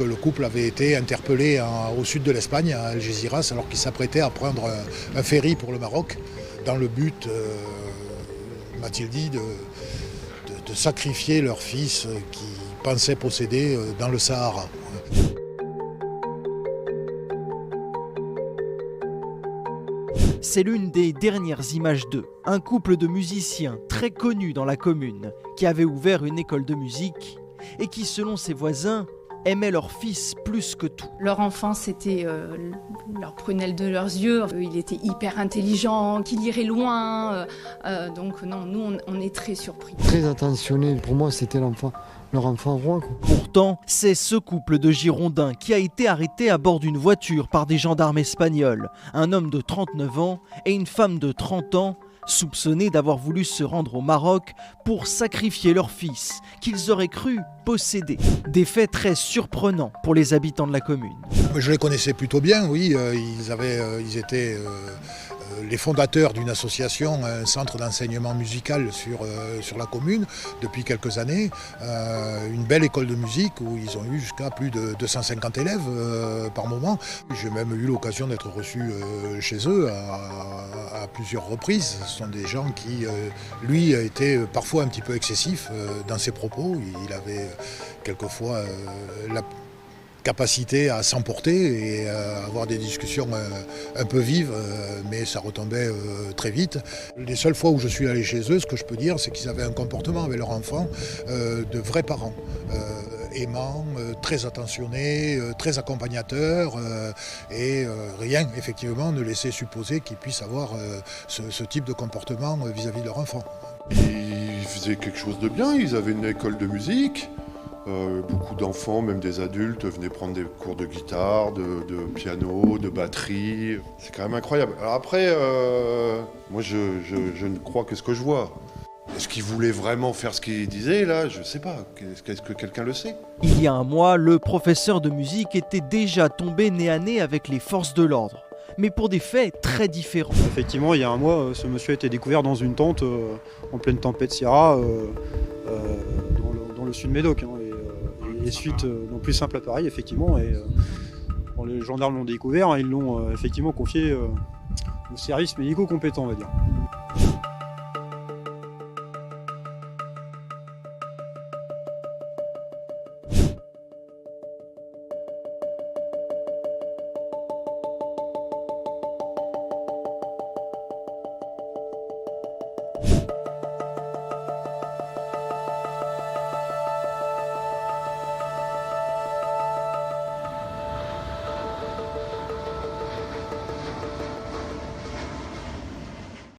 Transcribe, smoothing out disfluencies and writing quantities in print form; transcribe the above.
Le couple avait été interpellé au sud de l'Espagne, à Algeciras, alors qu'il s'apprêtait à prendre un ferry pour le Maroc, dans le but, m'a-t-il dit, de sacrifier leur fils qu'ils pensaient posséder dans le Sahara. C'est l'une des dernières images d'eux, un couple de musiciens très connus dans la commune, qui avait ouvert une école de musique et qui, selon ses voisins, aimaient leur fils plus que tout. Leur enfant, c'était leur prunelle de leurs yeux. Il était hyper intelligent, qu'il irait loin. Donc non, nous, on est très surpris. Très attentionné, pour moi, c'était leur enfant roi, quoi. Pourtant, c'est ce couple de Girondins qui a été arrêté à bord d'une voiture par des gendarmes espagnols. Un homme de 39 ans et une femme de 30 ans, soupçonnés d'avoir voulu se rendre au Maroc pour sacrifier leur fils, qu'ils auraient cru posséder. Des faits très surprenants pour les habitants de la commune. Je les connaissais plutôt bien, oui. Ils étaient les fondateurs d'une association, un centre d'enseignement musical sur la commune depuis quelques années. Une belle école de musique où ils ont eu jusqu'à plus de 250 élèves par moment. J'ai même eu l'occasion d'être reçu chez eux à plusieurs reprises. Ce sont des gens qui, lui, étaient parfois un petit peu excessif dans ses propos. Il avait quelquefois la capacité à s'emporter et à avoir des discussions un peu vives, mais ça retombait très vite. Les seules fois où je suis allé chez eux, ce que je peux dire, c'est qu'ils avaient un comportement avec leur enfant de vrais parents, aimants, très attentionnés, très accompagnateurs, et rien, effectivement, ne laissait supposer qu'ils puissent avoir ce type de comportement vis-à-vis de leur enfant. Ils faisaient quelque chose de bien, ils avaient une école de musique. Beaucoup d'enfants, même des adultes, venaient prendre des cours de guitare, de piano, de batterie. C'est quand même incroyable. Alors après, moi je ne crois que ce que je vois. Est-ce qu'ils voulaient vraiment faire ce qu'ils disaient là? Je ne sais pas. Est-ce que quelqu'un le sait? Il y a un mois, le professeur de musique était déjà tombé nez à nez avec les forces de l'ordre, mais pour des faits très différents. Effectivement, il y a un mois, ce monsieur a été découvert dans une tente en pleine tempête Sierra, dans le sud Médoc. Les suites n'ont plus simple appareil, effectivement, et quand les gendarmes l'ont découvert, ils l'ont effectivement confié aux services médicaux compétents, on va dire.